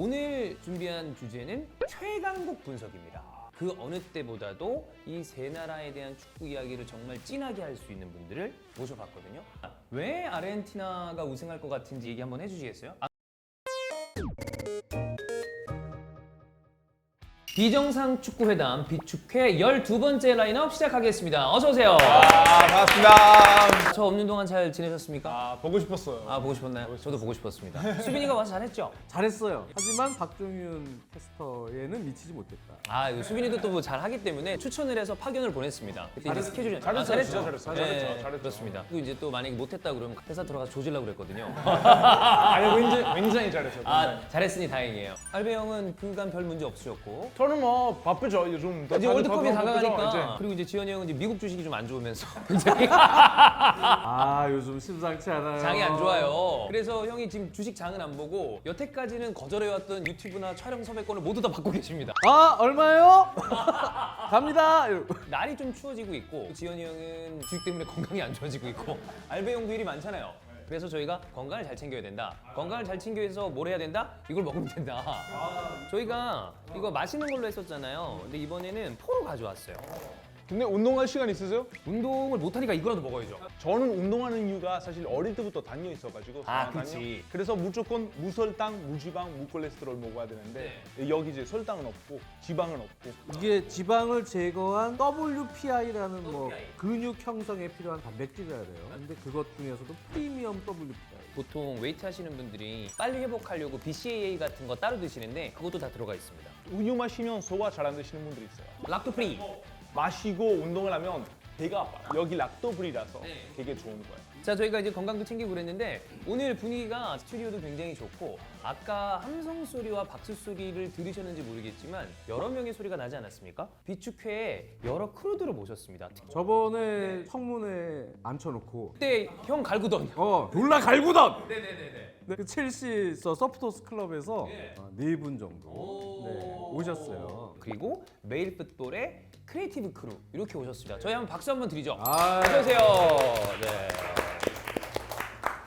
오늘 준비한 주제는 최강국 분석입니다. 그 어느 때보다도 이 세 나라에 대한 축구 이야기를 정말 진하게 할 수 있는 분들을 모셔봤거든요. 왜 아르헨티나가 우승할 것 같은지 얘기 한번 해주시겠어요? 비정상 축구회담 비축회 12번째 라인업 시작하겠습니다. 어서 오세요. 반갑습니다. 저 없는 동안 잘 지내셨습니까? 보고 싶었어요. 보고 싶었나요? 저도 보고 싶었습니다. 수빈이가 와서 잘했죠? 잘했어요. 하지만 박종윤 캐스터에는 미치지 못했다. 이거 수빈이도 또 뭐 잘하기 때문에 추천을 해서 파견을 보냈습니다. 그때 이제 스케줄이 잘했어요. 잘했죠? 진짜 잘했어요. 네, 잘했죠. 그렇습니다. 그리고 이제 또 만약에 못했다 그러면 회사 들어가서 조지려고 그랬거든요. 굉장히 잘했어요. 잘했으니 다행이에요. 알베 형은 그간 별 문제 없으셨고 저는 뭐 바쁘죠. 요즘 이제 월드컵이 다가가니까 바쁘죠, 그리고 이제 지현이 형은 이제 미국 주식이 좀 안 좋으면서 굉장히 요즘 심상치 않아요. 장이 안 좋아요. 그래서 형이 지금 주식 장은 안 보고 여태까지는 거절해왔던 유튜브나 촬영 섭외권을 모두 다 받고 계십니다. 얼마요? 갑니다. 날이 좀 추워지고 있고 지현이 형은 주식 때문에 건강이 안 좋아지고 있고 알베 형도 일이 많잖아요. 그래서 저희가 건강을 잘 챙겨야 된다. 건강을 잘 챙겨야 해서 뭘 해야 된다? 이걸 먹으면 된다. 저희가 이거 맛있는 걸로 했었잖아요. 근데 이번에는 포로 가져왔어요. 근데 운동할 시간 있으세요? 운동을 못하니까 이거라도 먹어야죠. 저는 운동하는 이유가 사실 어릴 때부터 다녀 있어가지고. 그치. 그래서 무조건 무설탕, 무지방, 무콜레스테롤 먹어야 되는데 여기 이제 설탕은 없고 지방은 없고. 이게 지방을 제거한 WPI라는 뭐 근육 형성에 필요한 단백질이라 그래요. 근데 그것 중에서도 프리미엄 WPI. 보통 웨이트 하시는 분들이 빨리 회복하려고 BCAA 같은 거 따로 드시는데 그것도 다 들어가 있습니다. 우유 마시면 소화 잘 안 되시는 분들이 있어요. 락토 프리. 마시고 운동을 하면 배가 아파요. 여기 락토프리라서 되게 좋은 거예요. 자, 저희가 이제 건강도 챙기고 그랬는데 오늘 분위기가 스튜디오도 굉장히 좋고 아까 함성 소리와 박수 소리를 들으셨는지 모르겠지만 여러 명의 소리가 나지 않았습니까? 비축회에 여러 크루들을 모셨습니다. 저번에 청문회 앉혀놓고 그때 형 갈구던 졸라 갈구던. 그 첼시 서포터스 클럽에서 네 분 정도 오셨어요. 그리고 메일 풋볼의 크리에이티브 크루 이렇게 오셨습니다. 저희 한번 박수 한번 드리죠. 아, 안녕하세요. 네.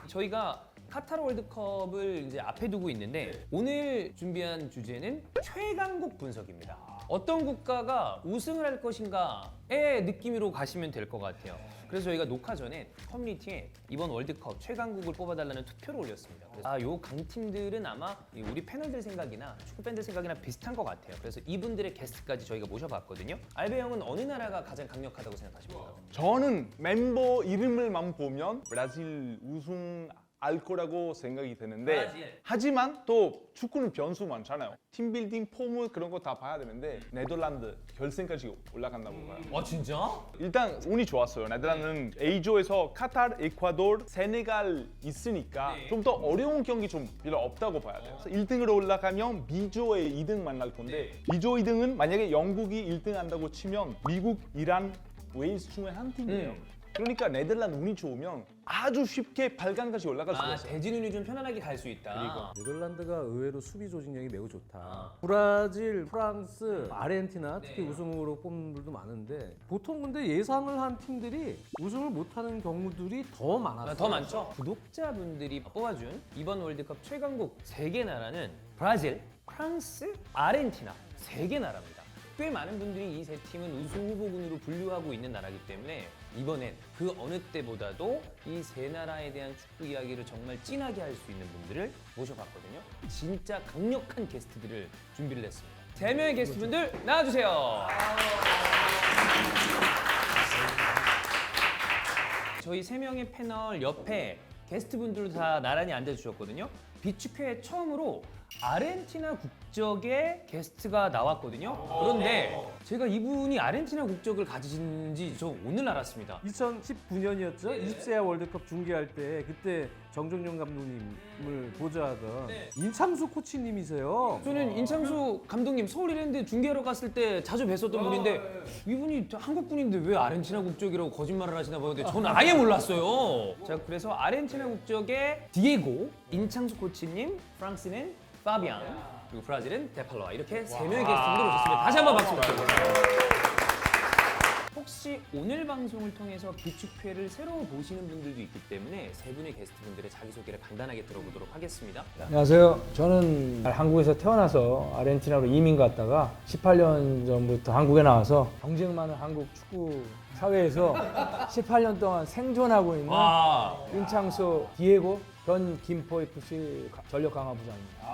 저희가 카타르 월드컵을 이제 앞에 두고 있는데 오늘 준비한 주제는 최강국 분석입니다. 어떤 국가가 우승을 할 것인가의 느낌으로 가시면 될 것 같아요. 그래서 저희가 녹화 전에 커뮤니티에 이번 월드컵 최강국을 뽑아달라는 투표를 올렸습니다. 그래서 요 강팀들은 아마 우리 패널들 생각이나 축구 팬들 생각이나 비슷한 것 같아요. 그래서 이분들의 게스트까지 저희가 모셔봤거든요. 알베 형은 어느 나라가 가장 강력하다고 생각하십니까? 저는 멤버 이름을만 보면 브라질 우승 알 거라고 생각이 드는데 하지만 또 축구는 변수 많잖아요. 팀빌딩, 폼 그런 거 다 봐야 되는데 네덜란드 결승까지 올라간다고 봐요. 진짜? 일단 운이 좋았어요. 네덜란드는 A조에서 카타르, 에콰도르, 세네갈 있으니까 좀 더 어려운 경기 좀 필요 없다고 봐야 돼요. 그래서 1등으로 올라가면 B조의 2등 만날 건데 B조 2등은 만약에 영국이 1등 한다고 치면 미국, 이란, 웨일스 중에 한 팀이에요. 그러니까 네덜란드 운이 좋으면 아주 쉽게 8강까지 올라갈 수가 있어요. 대진운이 좀 편안하게 갈 수 있다. 네덜란드가 의외로 수비 조직력이 매우 좋다. 브라질, 프랑스, 아르헨티나 특히 우승으로 뽑는 분들도 많은데 보통 근데 예상을 한 팀들이 우승을 못하는 경우들이 더 많았어요. 더 많죠? 구독자분들이 뽑아준 이번 월드컵 최강국 3개 나라는 브라질, 프랑스, 아르헨티나 3개 나라입니다. 꽤 많은 분들이 이 세 팀은 우승 후보군으로 분류하고 있는 나라이기 때문에 이번엔 그 어느 때보다도 이 세 나라에 대한 축구 이야기를 정말 진하게 할 수 있는 분들을 모셔봤거든요. 진짜 강력한 게스트들을 준비를 했습니다. 3명의 게스트분들 나와주세요. 저희 3명의 패널 옆에 게스트분들도 다 나란히 앉아주셨거든요. 비축회 처음으로 아르헨티나 국적의 게스트가 나왔거든요. 그런데 제가 이분이 아르헨티나 국적을 가지신지 저 오늘 알았습니다. 2019년이었죠? 20세 월드컵 중계할 때 그때 정종용 감독님을 보좌하던 인창수 코치님이세요. 저는 인창수 감독님 서울 이랜드 중계하러 갔을 때 자주 뵀었던 분인데 이분이 한국 분인데 왜 아르헨티나 국적이라고 거짓말을 하시나 보는데 저는 아예 몰랐어요. 자, 그래서 아르헨티나 국적의 디에고, 인창수 코치님, 프랑스는 파비앙, 그리고 브라질은 데팔로아 이렇게 3명의 게스트분들 오셨습니다. 다시 한번 박수 부탁드립니다. 혹시 오늘 방송을 통해서 비축회를 새로 보시는 분들도 있기 때문에 세 분의 게스트분들의 자기소개를 간단하게 들어보도록 하겠습니다. 안녕하세요. 저는 한국에서 태어나서 아르헨티나로 이민 갔다가 18년 전부터 한국에 나와서 경쟁 많은 한국 축구 사회에서 18년 동안 생존하고 있는 와, 윤창수 디에고 전 김포 FC 전력 강화 부장입니다.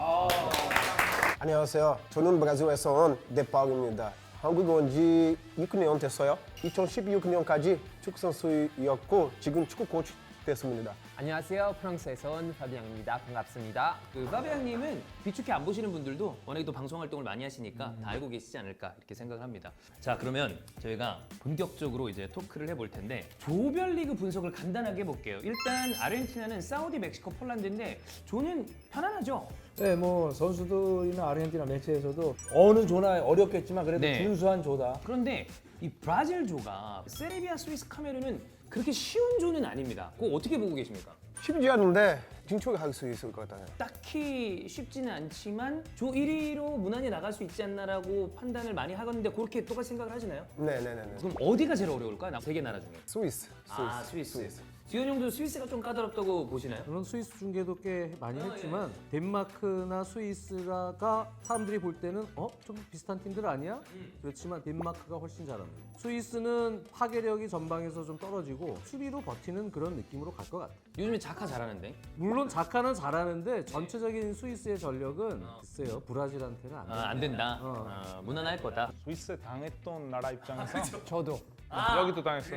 안녕하세요. 저는 브라질에서 온 데파우입니다. 한국 온 지 6년 됐어요. 2016년까지 축구 선수였고 지금 축구 코치 됐습니다. 안녕하세요. 프랑스에서 온 파비앙입니다. 반갑습니다. 파비앙님은 비축회 안 보시는 분들도 워낙에 또 방송 활동을 많이 하시니까 다 알고 계시지 않을까 이렇게 생각을 합니다. 자, 그러면 저희가 본격적으로 이제 토크를 해볼 텐데 조별리그 분석을 간단하게 해볼게요. 일단 아르헨티나는 사우디, 멕시코, 폴란드인데 조는 편안하죠? 네, 뭐 선수들이나 아르헨티나 매체에서도 어느 조나 어렵겠지만 그래도 네. 준수한 조다. 그런데 이 브라질 조가 세르비아, 스위스, 카메룬은 그렇게 쉬운 조는 아닙니다. 그거 어떻게 보고 계십니까? 쉽지 않은데 진출할 수 있을 것 같아요. 딱히 쉽지는 않지만 조 1위로 무난히 나갈 수 있지 않나라고 판단을 많이 하건데 그렇게 똑같이 생각을 하시나요? 네네네. 그럼 어디가 제일 어려울까? 세 개 나라 중에. 스위스. 아, 스위스. 지현 형도 스위스가 좀 까다롭다고 보시나요? 저는 스위스 중계도 꽤 많이 했지만 덴마크나 스위스가 사람들이 볼 때는 좀 비슷한 팀들 아니야? 그렇지만 덴마크가 훨씬 잘합니다. 스위스는 파괴력이 전방에서 좀 떨어지고 수비로 버티는 그런 느낌으로 갈 것 같아요. 요즘에 자카 잘하는데. 물론 자카는 잘하는데 전체적인 스위스의 전력은 글쎄요 브라질한테는 안 돼요. 안 된다. 무난할 거다. 스위스 당했던 나라 입장에서 저도 여기도 당했어.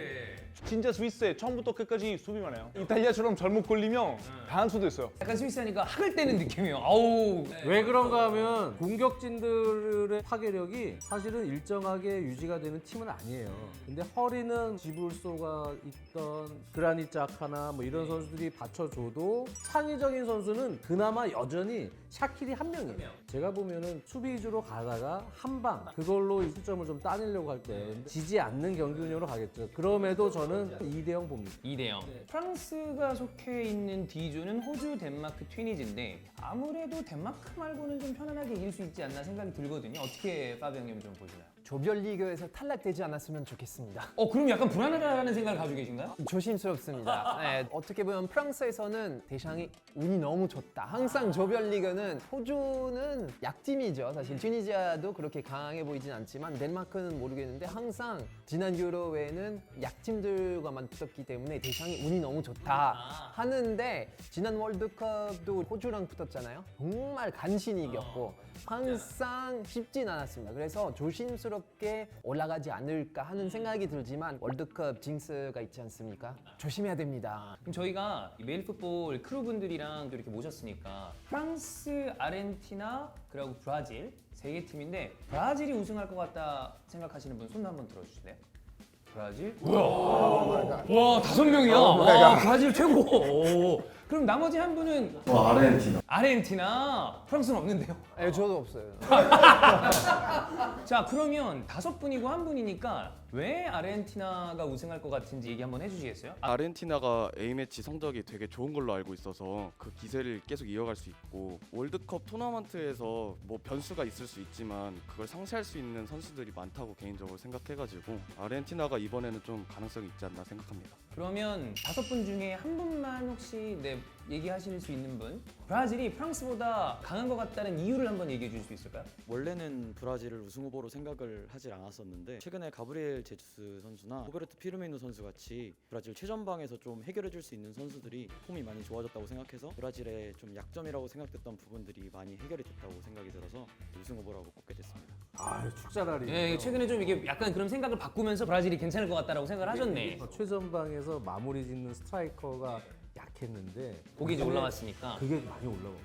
진짜 스위스에 처음부터 끝까지 수비만 해요. 이탈리아처럼 잘못 걸리면 당할 수도 있어요. 약간 스위스 하니까 학을 떼는 느낌이에요. 아우. 왜 그런가 하면 공격진들의 파괴력이 사실은 일정하게 유지가 되는 팀은 아니에요. 근데 허리는 지불소가 있던 그라닛 자카나 뭐 이런 선수들이 받쳐줘도 창의적인 선수는 그나마 여전히 샤키리 한 명이에요. 제가 보면은 수비 위주로 가다가 한 방 그걸로 수점을 좀 따내려고 할 때 지지 않는 경기 운영으로 가겠죠. 그럼에도 저는 2대0 봅니다. 2대0. 프랑스가 속해 있는 D조는 호주, 덴마크, 튀니지인데 아무래도 덴마크 말고는 좀 편안하게 이길 수 있지 않나 생각이 들거든요. 어떻게 파비 형님 좀 보시나요? 조별리그에서 탈락되지 않았으면 좋겠습니다. 그럼 약간 불안하다는 생각을 가지고 계신가요? 조심스럽습니다. 네, 어떻게 보면 프랑스에서는 대상이 운이 너무 좋다. 항상 조별리그는 호주는 약팀이죠. 사실 튀니지아도 그렇게 강해 보이진 않지만 덴마크는 모르겠는데 항상 지난 유로에는 약팀들과 맞붙었기 때문에 대상이 운이 너무 좋다 하는데 지난 월드컵도 호주랑 붙었잖아요. 정말 간신히 이겼고 항상 쉽진 않았습니다. 그래서 조심스럽게 올라가지 않을까 하는 생각이 들지만 월드컵 징스가 있지 않습니까? 조심해야 됩니다. 그럼 저희가 메일풋볼 크루분들이랑 또 이렇게 모셨으니까 프랑스, 아르헨티나, 그리고 브라질 세 개 팀인데 브라질이 우승할 것 같다 생각하시는 분 손 한번 들어주실래요? 브라질? 와, 5명이야. 와, 브라질 최고. 오. 그럼 나머지 한 분은 아르헨티나. 아르헨티나. 프랑스는 없는데요. 네, 저도 없어요. 자, 그러면 5분이고 한 분이니까 왜 아르헨티나가 우승할 것 같은지 얘기 한번 해주시겠어요? 아르헨티나가 A매치 성적이 되게 좋은 걸로 알고 있어서 그 기세를 계속 이어갈 수 있고 월드컵 토너먼트에서 뭐 변수가 있을 수 있지만 그걸 상쇄할 수 있는 선수들이 많다고 개인적으로 생각해가지고 아르헨티나가 이번에는 좀 가능성이 있지 않나 생각합니다. 그러면 5분 중에 한 분만 혹시 얘기하실 수 있는 분? 브라질이 프랑스보다 강한 것 같다는 이유를 한번 얘기해 주실 수 있을까요? 원래는 브라질을 우승 후보로 생각을 하질 않았었는데 최근에 가브리엘 제수스 선수나 로베르토 피르미누 선수 같이 브라질 최전방에서 좀 해결해 줄 수 있는 선수들이 폼이 많이 좋아졌다고 생각해서 브라질의 좀 약점이라고 생각됐던 부분들이 많이 해결이 됐다고 생각이 들어서 우승 후보라고 꼽게 됐습니다. 축자라리. 네, 최근에 좀 이게 약간 그런 생각을 바꾸면서 브라질이 괜찮을 것 같다라고 생각을 하셨네. 최전방에서 마무리 짓는 스트라이커가 약했는데 거기 이제 올라왔으니까. 그게 많이 올라오고.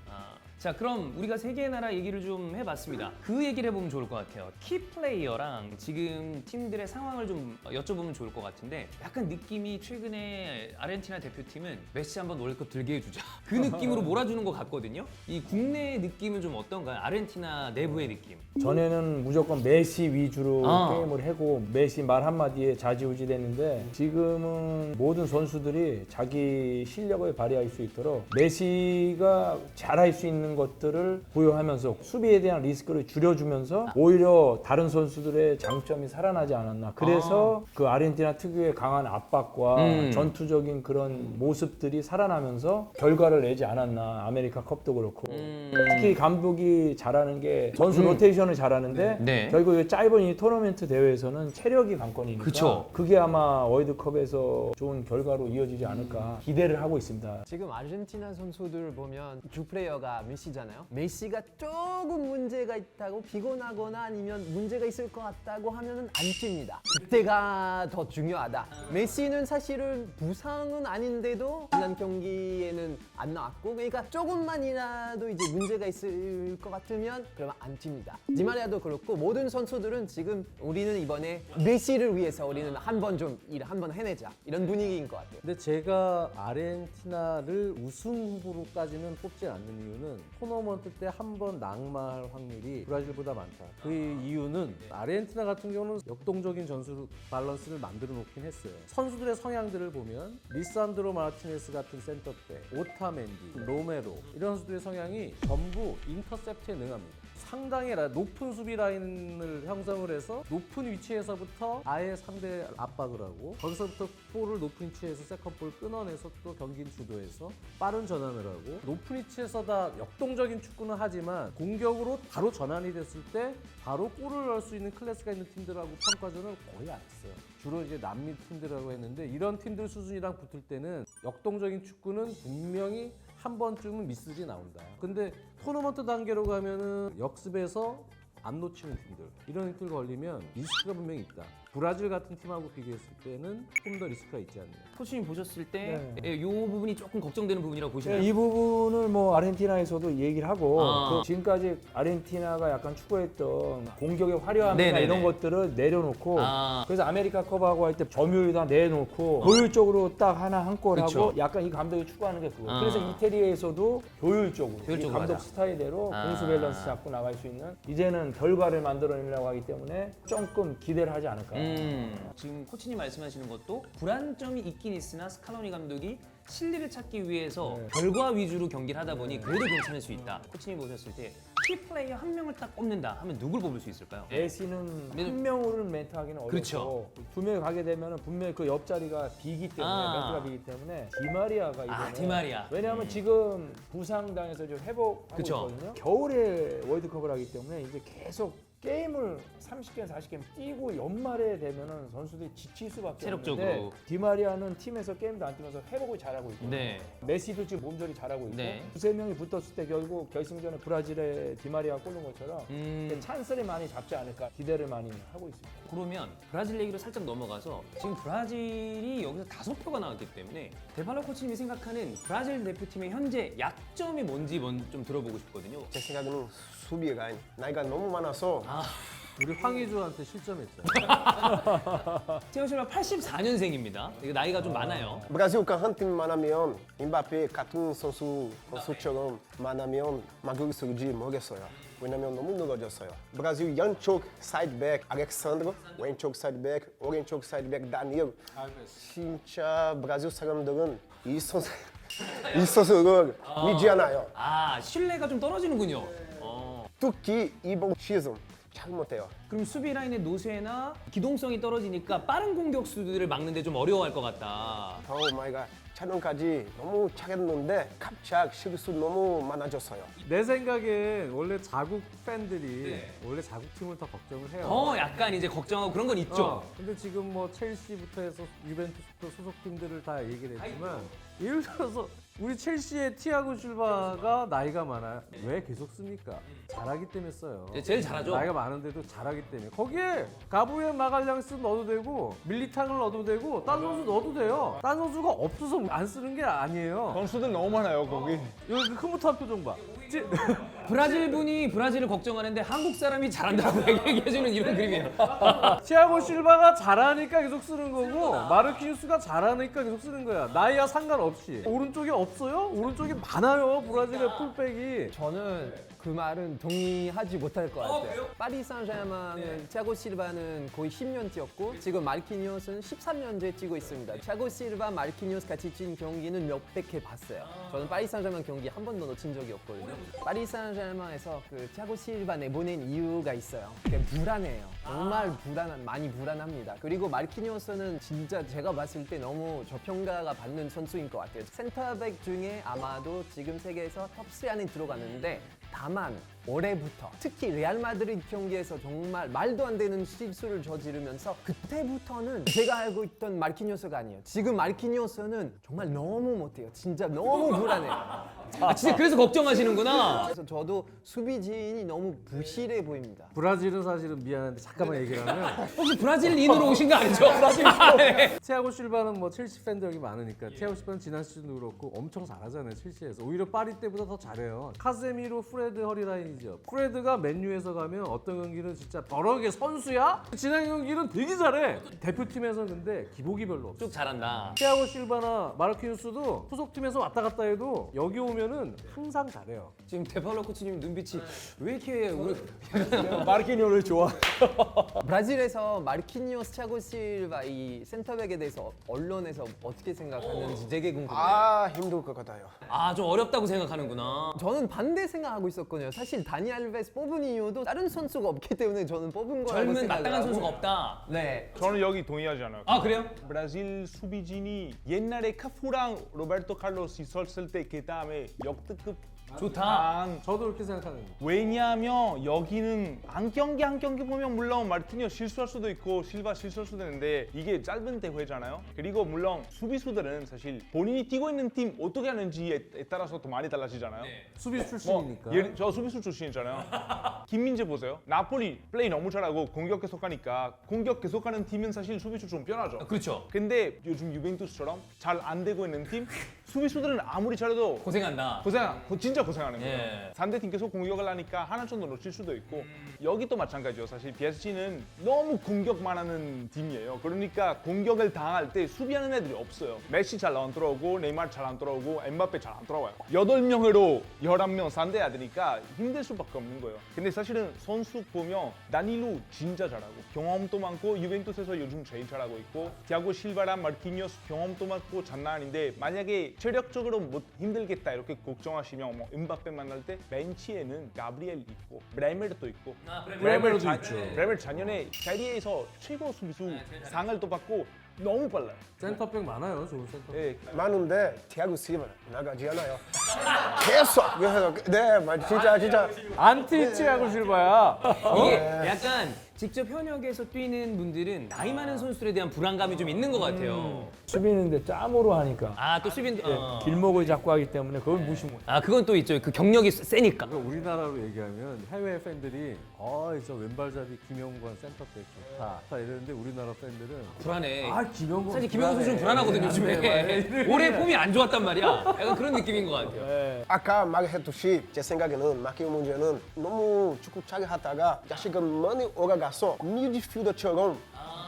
자, 그럼 우리가 세 개의 나라 얘기를 좀 해봤습니다. 그 얘기를 해보면 좋을 것 같아요. 키플레이어랑 지금 팀들의 상황을 좀 여쭤보면 좋을 것 같은데 약간 느낌이 최근에 아르헨티나 대표팀은 메시 한번 월드컵 들게 해주자 그 느낌으로 몰아주는 것 같거든요. 이 국내 느낌은 좀 어떤가요? 아르헨티나 내부의 느낌. 전에는 무조건 메시 위주로 아. 게임을 하고 메시 말 한마디에 좌지우지 됐는데 지금은 모든 선수들이 자기 실력을 발휘할 수 있도록 메시가 잘할 수 있는 있는 것들을 보유하면서 수비에 대한 리스크를 줄여주면서 오히려 다른 선수들의 장점이 살아나지 않았나. 그래서 그 아르헨티나 특유의 강한 압박과 전투적인 그런 모습들이 살아나면서 결과를 내지 않았나. 아메리카 컵도 그렇고. 특히 감독이 잘하는 게 선수 로테이션을 잘하는데 네. 결국 이 짧은 이 토너먼트 대회에서는 체력이 관건이니까 그쵸. 그게 아마 월드컵에서 좋은 결과로 이어지지 않을까 기대를 하고 있습니다. 지금 아르헨티나 선수들 보면 주 플레이어가 메시잖아요. 메시가 조금 문제가 있다고 피곤하거나 아니면 문제가 있을 것 같다고 하면은 안 뜁니다. 그때가 더 중요하다. 메시는 사실은 부상은 아닌데도 지난 경기에는 안 나왔고, 그러니까 조금만이라도 이제 문제가 있을 것 같으면 그러면 안 뜁니다. 디마리아도 그렇고 모든 선수들은 지금 우리는 이번에 메시를 위해서 우리는 한 번 좀 일 한 번 해내자 이런 분위기인 것 같아요. 근데 제가 아르헨티나를 우승 후보로까지는 뽑지 않는 이유는 토너먼트 때 한 번 낙마할 확률이 브라질보다 많다. 그 이유는 아르헨티나 같은 경우는 역동적인 전술 밸런스를 만들어 놓긴 했어요. 선수들의 성향들을 보면 리산드로 마르티네스 같은 센터백, 오타멘디, 로메로 이런 선수들의 성향이 전부 인터셉트에 능합니다. 상당히 높은 수비 라인을 형성을 해서 높은 위치에서부터 아예 상대 압박을 하고 거기서부터 볼을 높은 위치에서 세컨볼 끊어내서 또 경기를 주도해서 빠른 전환을 하고 높은 위치에서 다 역동적인 축구는 하지만 공격으로 바로 전환이 됐을 때 바로 골을 넣을 수 있는 클래스가 있는 팀들하고 평가전을 거의 안 했어요. 주로 이제 남미 팀들하고 했는데 이런 팀들 수준이랑 붙을 때는 역동적인 축구는 분명히 한 번쯤은 미스지 나온다. 근데 토너먼트 단계로 가면은 역습에서 안 놓치는 팀들 이런 팀들 걸리면 리스크가 분명히 있다. 브라질 같은 팀하고 비교했을 때는 좀 더 리스크가 있지 않나. 코치님 보셨을 때 이 부분이 조금 걱정되는 부분이라고 보시나요? 이 부분을 뭐 아르헨티나에서도 얘기를 하고 아. 그 지금까지 아르헨티나가 약간 추구했던 공격의 화려함이나 네네네. 이런 것들을 내려놓고 아. 그래서 아메리카 컵하고 할 때 점유율 다 내놓고 효율적으로 딱 하나 한 골 하고 그쵸. 약간 이 감독이 추구하는 게 그거. 아. 그래서 이태리에서도 효율적으로 이 효율적으로 감독 하자. 스타일대로 아. 공수 밸런스 잡고 나갈 수 있는 이제는 결과를 만들어내려고 하기 때문에 조금 기대를 하지 않을까. 지금 코치님 말씀하시는 것도 불안점이 있긴 있으나 스칼로니 감독이 실리를 찾기 위해서 결과 위주로 경기를 하다 보니 그래도 괜찮을 수 있다. 코치님 보셨을 때 키플레이어 한 명을 딱 꼽는다 하면 누굴 뽑을 수 있을까요? 메시는 한 명으로 멘트하기는 어렵고 그렇죠. 두 명이 가게 되면 분명히 그 옆자리가 비기 때문에 멘트가 비기 때문에 디마리아가 이번에 디마리아. 왜냐하면 지금 부상당해서 좀 회복하고 그쵸. 있거든요. 겨울에 월드컵을 하기 때문에 이제 계속 게임을 30게임, 40게임 뛰고 연말에 되면은 선수들이 지칠 수밖에 체력적으로. 없는데 디마리아는 팀에서 게임도 안 뛰면서 회복을 잘하고 있고 네. 메시도 지금 몸조리 잘하고 있고 네. 두세 명이 붙었을 때 결국 결승전에 브라질의 디마리아가 꼴른 것처럼 찬스를 많이 잡지 않을까 기대를 많이 하고 있습니다. 그러면 브라질 얘기로 살짝 넘어가서 지금 브라질이 여기서 5표가 나왔기 때문에 데팔로 코치님이 생각하는 브라질 대표팀의 현재 약점이 뭔지 좀 들어보고 싶거든요. 제 생각에는 수비가 나이가 너무 많아서 우리 황의조한테 실점했죠. 티아고 실바 84년생입니다. 나이가 좀 많아요. 브라질 한 팀 만나면 임바페 같은 선수처럼 만나면 막을 수 있을지 모르겠어요. 왜냐면 너무 늘어졌어요. 브라질 왼쪽 사이드백 알렉산드로, 왼쪽 사이드백, 오른쪽 사이드백 다니엘. 진짜 브라질 사람들은 이 선수를 믿지 않아요. 아, 신뢰가 좀 떨어지는군요. 특히 이번 시즌 잘 못해요. 그럼 수비 라인의 노쇠나 기동성이 떨어지니까 빠른 공격수들을 막는데 좀 어려워할 것 같다. 오 마이 갓. 촬영까지 너무 잘했는데 갑자기 실수 너무 많아졌어요. 내 생각엔 원래 자국 팬들이 원래 자국팀을 더 걱정을 해요. 더 약간 이제 걱정하고 그런 건 있죠. 근데 지금 뭐 첼시부터 해서 유벤투스부터 소속팀들을 다 얘기를 했지만 예를 들어서 우리 첼시의 티아고 실바가 나이가 많아요. 왜 계속 씁니까? 잘하기 때문에 써요. 제일 잘하죠. 나이가 많은데도 잘하기 때문에. 거기에 가브리엘 마갈량스 넣어도 되고 밀리탕을 넣어도 되고 딴 선수 넣어도 돼요. 딴 선수가 없어서 안 쓰는 게 아니에요. 선수들 너무 많아요 거기. 여기 그 흐뭇한 표정 봐. 브라질 분이 브라질을 걱정하는데 한국 사람이 잘한다고 얘기해주는 이런 그림이에요. 티아고 실바가 잘하니까 계속 쓰는 거고 마르키뉴스가 잘하니까 계속 쓰는 거야. 나이와 상관없이. 오른쪽에 없어요? 오른쪽에 많아요. 브라질의 풀백이. 저는 그 말은 동의하지 못할 것 같아요. 파리 생제르맹은 티아고 실바는 거의 10년 뛰었고 지금 마르키니오스는 13년째 뛰고 있습니다. 티아고 실바, 마르키니오스 같이 뛴 경기는 몇백 회 봤어요. 저는 파리 생제르맹 경기 한 번도 놓친 적이 없거든요. 파리 생제르맹에서 그 티아고 실바 내보낸 이유가 있어요. 그게 불안해요. 정말 많이 불안합니다. 그리고 마르키니오스는 진짜 제가 봤을 때 너무 저평가가 받는 선수인 것 같아요. 센터백 중에 아마도 지금 세계에서 톱3 안에 들어가는데 다만 올해부터 특히 레알 마드리드 경기에서 정말 말도 안 되는 실수를 저지르면서 그때부터는 제가 알고 있던 마르키니오스가 아니에요. 지금 마르키니오스는 정말 너무 못해요. 진짜 너무 불안해요. 아 진짜 그래서 걱정하시는구나. 그래서 저도 수비진이 너무 부실해 보입니다. 브라질은 사실은 미안한데 잠깐만 얘기를 하면 혹시 브라질인으로 오신 거 아니죠? 티아고 실바는 뭐 첼시 팬들이 많으니까 티아고 실바는 지난 시즌도 그렇고 엄청 잘하잖아요 첼시에서. 오히려 파리 때보다 더 잘해요. 카세미로, 프레드, 허리라인이죠. 프레드가 맨유에서 가면 어떤 경기는 진짜 더러게 선수야? 지난 경기는 되게 잘해. 대표팀에서 근데 기복이 별로 없어. 쭉 잘한다. 티아고 실바나 마르키뉴스도 후속팀에서 왔다 갔다 해도 여기 오면은 항상 잘해요. 지금 데팔로 코치님 눈빛이 왜 이렇게 우리 마르키니오를 좋아. 브라질에서 마르키니오스, 티아고 실바 이 센터백에 대해서 언론에서 어떻게 생각하는지 되게 궁금해요. 아 힘들 것 같아요. 좀 어렵다고 생각하는구나. 저는 반대 생각하고 있었거든요. 사실 다니 알베스 뽑은 이유도 다른 선수가 없기 때문에 저는 뽑은 거라고 젊은 생각을 마땅한 하고. 선수가 없다. 네. 저는 여기 동의하지 않아요. 아 그래요? 브라질 수비진이 옛날에 카푸랑 로베르토 칼로스 있었을 때 그 다음에 역대급 좋다. 저도 그렇게 생각하는데. 왜냐하면 여기는 한 경기 보면 물론 마르티니오 실수할 수도 있고 실바 실수할 수도 있는데 이게 짧은 대회잖아요. 그리고 물론 수비수들은 사실 본인이 뛰고 있는 팀 어떻게 하는지에 따라서 또 많이 달라지잖아요. 수비 출신이니까. 저 수비수 출신이잖아요. 김민재 보세요. 나폴리 플레이 너무 잘하고 공격 계속하니까 공격 계속하는 팀은 사실 수비수 좀 편하죠. 그렇죠. 근데 요즘 유벤투스처럼 잘 안 되고 있는 팀 수비수들은 아무리 잘해도 고생한다. 진짜 고생하는 거예요. 예. 상대팀 계속 공격을 하니까 하나 정도 놓칠 수도 있고 여기도 마찬가지죠. 사실 PSG는 너무 공격만 하는 팀이에요. 그러니까 공격을 당할 때 수비하는 애들이 없어요. 메시 잘 안 들어오고 네이마르 잘 안 들어오고 엠바페 잘 안 들어와요. 8명으로 11명 상대해야 되니까 힘들 수밖에 없는 거예요. 근데 사실은 선수 보면 다닐루 진짜 잘하고 경험도 많고 유벤투스에서 요즘 제일 잘하고 있고 티아고 실바랑 마르키니오스 경험도 많고 장난 아닌데 만약에 체력적으로 못 힘들겠다 이렇게 걱정하시면 뭐 음바페 만날 때 벤치에는 가브리엘 있고 브레멜도 있고 브레멜도 있죠. 브레멜 작년에 세리에서 최고 수비수 상을 또 받고 너무 빨라요. 센터백 많아요, 좋은 센터백. 네. 많은데 티아고 실바 나가지 않아요. 계속 그래서 진짜 안티 티아고 실바야. 이게 약간 직접 현역에서 뛰는 분들은 나이 많은 선수들에 대한 불안감이 좀 있는 것 같아요. 수비는데 짬으로 하니까 또 수빈 길목을 잡고 하기 때문에 그걸 무시 못. 그건 또 있죠. 그 경력이 세니까. 우리나라로 얘기하면 해외 팬들이 저 왼발잡이 김영권 센터백 좋다 이러는데 우리나라 팬들은 불안해. 김영권 사실 김영호 선수는 불안하거든요, 요즘에. 올해 폼이 안 좋았단 말이야. 약간 그런 느낌인 것 같아요. 아까 말했듯이 제 생각에는 마키오 문제는 너무 축구 잘하다가 자식은 많이 오가가서 미드필더처럼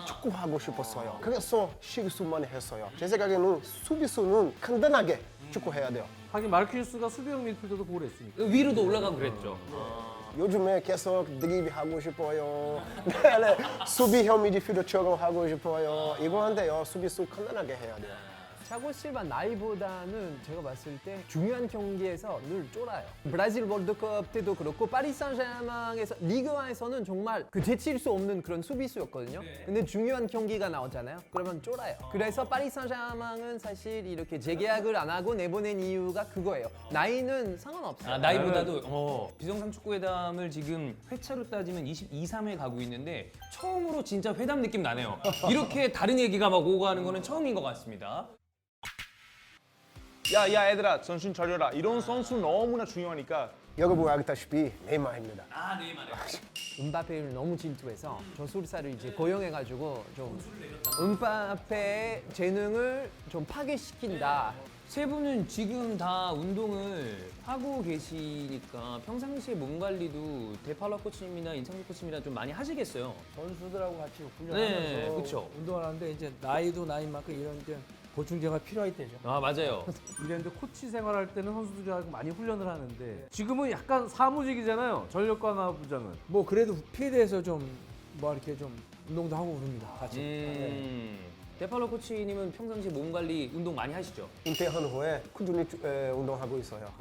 축구하고 싶었어요. 그래서 실수만 했어요. 제 생각에는 수비수는 간단하게 축구해야 돼요. 하긴 마르키뉴스가 수비형 미드필더도 보고 했으니까. 위로도 올라가고 그랬죠. 요즘에 계속 드리블 하고 싶어요. 네, 수비형 미드필더처럼 하고 싶어요. 이거 안 돼요. 수비수 간단하게 해야 돼요. 티아고 실바 나이보다는 제가 봤을 때 중요한 경기에서 늘 쫄아요. 브라질 월드컵 때도 그렇고 파리 생제르맹에서 리그와에서는 정말 그 제칠 수 없는 그런 수비수였거든요. 근데 중요한 경기가 나오잖아요. 그러면 쫄아요. 그래서 파리 생제르맹은 사실 이렇게 재계약을 안 하고 내보낸 이유가 그거예요. 나이는 상관없어요. 나이보다도 비정상 축구회담을 지금 회차로 따지면 22, 3회 가고 있는데 처음으로 진짜 회담 느낌 나네요. 이렇게 다른 얘기가 막 오고 가는 거는 처음인 것 같습니다. 야 얘들아 정신 차려라. 이런 선수 너무나 중요하니까 여러분 알다시피 네이마르입니다. 네이마르. 음바페를 너무 질투해서 저술사를 이제 고용해가지고 좀 음바페의 재능을 좀 파괴시킨다. 세 분은 지금 다 운동을 하고 계시니까 평상시에 몸 관리도 데팔로 코치님이나 인상규 코치님이랑 좀 많이 하시겠어요. 선수들하고 같이 훈련하면서 그렇죠. 운동을 하는데 이제 나이도 나인 만큼 이런 이제 보충제가 필요할 때죠. 아 맞아요. 이랬는데 코치 생활할 때는 선수들하고 많이 훈련을 하는데 지금은 약간 사무직이잖아요. 전력관화 부장은. 뭐 그래도 필드에서 좀 뭐 이렇게 좀 운동도 하고 그럽니다. 같이. 데팔로 코치님은 평상시 몸 관리 운동 많이 하시죠? 은퇴한 후에 꾸준히 운동하고 있어요.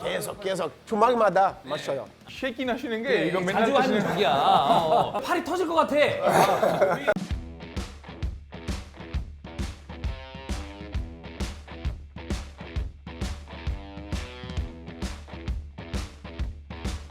계속 주말마다 마셔요. 쉐이킹 하시는 게 이거 맨날 자주 하는 하시는 적이야. 팔이 터질 것 같아.